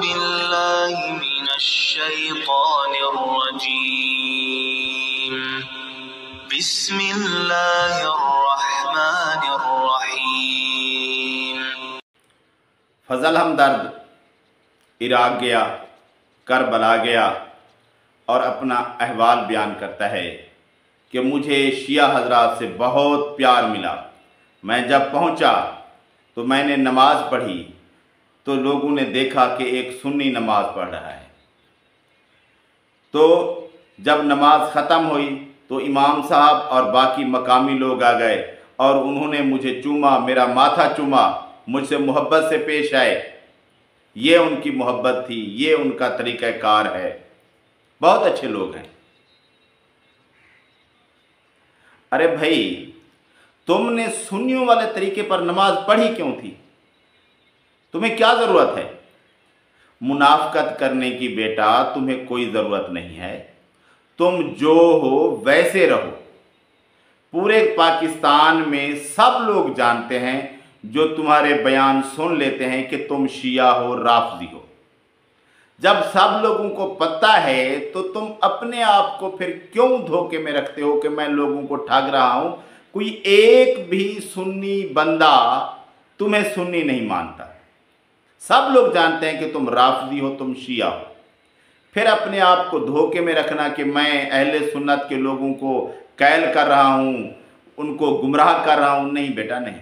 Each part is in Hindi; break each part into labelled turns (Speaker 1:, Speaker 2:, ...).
Speaker 1: बिल्लाहि मिनश्शैतानिर्रजीम बिस्मिल्लाहिर्रहमानिर्रहीम।
Speaker 2: फजल हमदर्द इराक गया, करबला गया और अपना अहवाल बयान करता है कि मुझे शिया हजरात से बहुत प्यार मिला। मैं जब पहुंचा तो मैंने नमाज़ पढ़ी तो लोगों ने देखा कि एक सुन्नी नमाज पढ़ रहा है। तो जब नमाज ख़त्म हुई तो इमाम साहब और बाकी मकामी लोग आ गए और उन्होंने मुझे चूमा, मेरा माथा चूमा, मुझसे मोहब्बत से पेश आए। ये उनकी मोहब्बत थी, ये उनका तरीक़ाकार है। बहुत अच्छे लोग हैं। अरे भाई, तुमने सुन्नियों वाले तरीके पर नमाज पढ़ी क्यों थी? तुम्हें क्या ज़रूरत है? मुनाफ़कत करने की बेटा, तुम्हें कोई ज़रूरत नहीं है। तुम जो हो वैसे रहो। पूरे पाकिस्तान में सब लोग जानते हैं, जो तुम्हारे बयान सुन लेते हैं कि तुम शिया हो, राफ़ज़ी हो। जब सब लोगों को पता है तो तुम अपने आप को फिर क्यों धोखे में रखते हो कि मैं लोगों को ठग रहा हूं? कोई एक भी सुन्नी बंदा तुम्हें सुन्नी नहीं मानता। सब लोग जानते हैं कि तुम राफ़ज़ी हो, तुम शिया हो। फिर अपने आप को धोखे में रखना कि मैं अहले सुन्नत के लोगों को कैल कर रहा हूं, उनको गुमराह कर रहा हूं। नहीं बेटा, नहीं,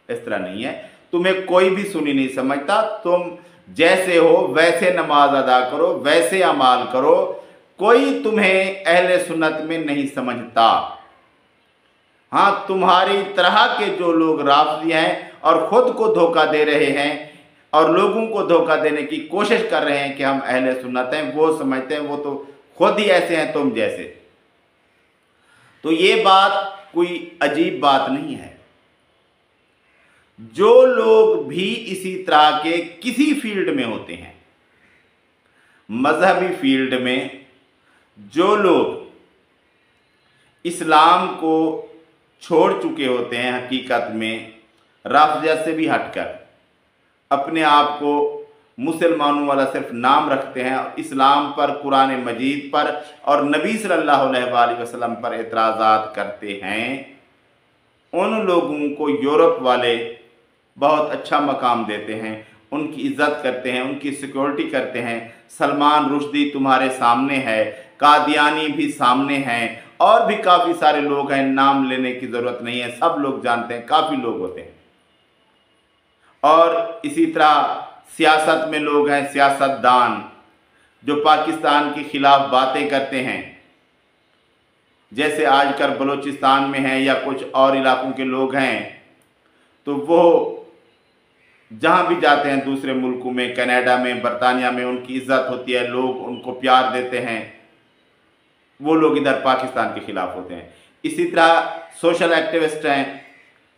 Speaker 2: इस तरह नहीं है। तुम्हें कोई भी सुन्नी नहीं समझता। तुम जैसे हो वैसे नमाज अदा करो, वैसे अमाल करो। कोई तुम्हें अहले सुन्नत में नहीं समझता। हाँ, तुम्हारी तरह के जो लोग राफ़ज़ी हैं और ख़ुद को धोखा दे रहे हैं और लोगों को धोखा देने की कोशिश कर रहे हैं कि हम अहले सुन्नत हैं, वो समझते हैं वो तो खुद ही ऐसे हैं तुम जैसे। तो ये बात कोई अजीब बात नहीं है। जो लोग भी इसी तरह के किसी फील्ड में होते हैं, मजहबी फील्ड में, जो लोग इस्लाम को छोड़ चुके होते हैं, हकीकत में राफ़ज़ियत से भी हटकर अपने आप को मुसलमानों वाला सिर्फ नाम रखते हैं, इस्लाम पर, कुरान मजीद पर और नबी सल्लल्लाहु अलैहि वसल्लम पर एतराज़ात करते हैं, उन लोगों को यूरोप वाले बहुत अच्छा मकाम देते हैं, उनकी इज़्ज़त करते हैं, उनकी सिक्योरिटी करते हैं। सलमान रुश्दी तुम्हारे सामने है, कादियानी भी सामने हैं और भी काफ़ी सारे लोग हैं, नाम लेने की ज़रूरत नहीं है, सब लोग जानते हैं, काफ़ी लोग होते हैं। और इसी तरह सियासत में लोग हैं, सियासतदान, जो पाकिस्तान के ख़िलाफ़ बातें करते हैं, जैसे आजकल बलूचिस्तान में हैं या कुछ और इलाकों के लोग हैं, तो वो जहाँ भी जाते हैं, दूसरे मुल्कों में, कनाडा में, बरतानिया में, उनकी इज़्ज़त होती है, लोग उनको प्यार देते हैं। वो लोग इधर पाकिस्तान के ख़िलाफ़ होते हैं। इसी तरह सोशल एक्टिविस्ट हैं,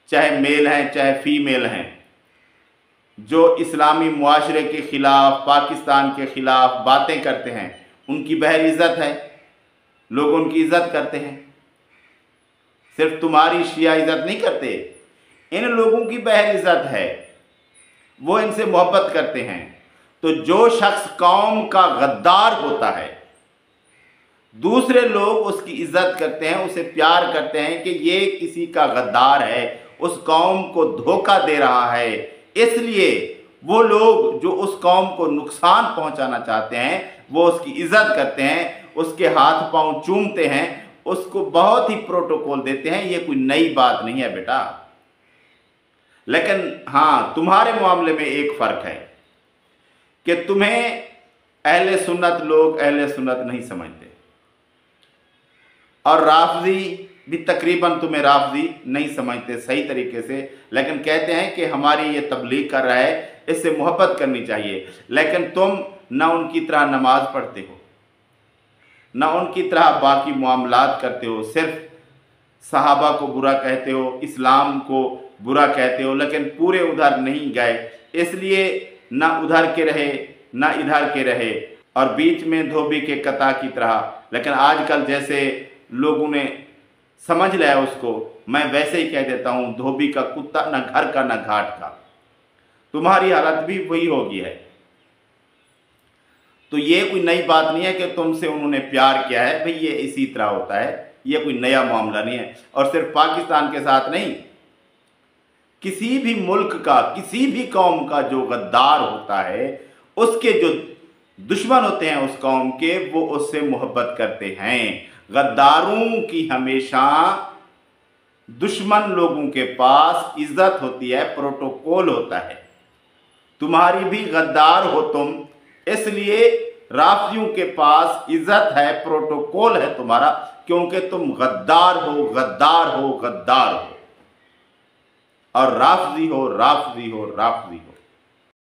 Speaker 2: चाहे मेल हैं चाहे फीमेल हैं, जो इस्लामी मुआशरे के ख़िलाफ़, पाकिस्तान के ख़िलाफ़ बातें करते हैं, उनकी बहर इज़्ज़त है, लोग उनकी इज़्ज़त करते हैं। सिर्फ तुम्हारी शिया इज़्ज़त नहीं करते, इन लोगों की बहर इज़्ज़त है, वो इनसे मोहब्बत करते हैं। तो जो शख्स कौम का गद्दार होता है, दूसरे लोग उसकी इज़्ज़त करते हैं, उसे प्यार करते हैं कि ये किसी का गद्दार है, उस कौम को धोखा दे रहा है। इसलिए वो लोग जो उस कौम को नुकसान पहुंचाना चाहते हैं, वो उसकी इज़्ज़त करते हैं, उसके हाथ पांव चूमते हैं, उसको बहुत ही प्रोटोकॉल देते हैं। ये कोई नई बात नहीं है बेटा। लेकिन हाँ, तुम्हारे मामले में एक फ़र्क है कि तुम्हें अहले सुन्नत लोग अहले सुन्नत नहीं समझते, और राफ़ज़ी भी तकरीबन तुम्हें राफ़ज़ी नहीं समझते सही तरीके से। लेकिन कहते हैं कि हमारी ये तबलीग कर रहा है, इससे मोहब्बत करनी चाहिए। लेकिन तुम ना उनकी तरह नमाज पढ़ते हो, ना उनकी तरह बाकी मामलात करते हो, सिर्फ सहाबा को बुरा कहते हो, इस्लाम को बुरा कहते हो, लेकिन पूरे उधर नहीं गए। इसलिए ना उधर के रहे ना इधर के रहे, और बीच में धोबी के कता की तरह। लेकिन आजकल जैसे लोगों ने समझ लिया उसको, मैं वैसे ही कह देता हूँ, धोबी का कुत्ता, न घर का न घाट का। तुम्हारी हालत भी वही होगी है। तो ये कोई नई बात नहीं है कि तुमसे उन्होंने प्यार किया है भाई, ये इसी तरह होता है, ये कोई नया मामला नहीं है। और सिर्फ पाकिस्तान के साथ नहीं, किसी भी मुल्क का, किसी भी कौम का जो गद्दार होता है, उसके जो दुश्मन होते हैं उस कौम के, वो उससे मोहब्बत करते हैं। गद्दारों की हमेशा दुश्मन लोगों के पास इज्जत होती है, प्रोटोकॉल होता है। तुम्हारी भी गद्दार हो तुम, इसलिए राफियों के पास इज्जत है, प्रोटोकॉल है तुम्हारा, क्योंकि तुम गद्दार हो, गद्दार हो, गद्दार हो, और राफजी हो, राफजी हो, राफजी हो।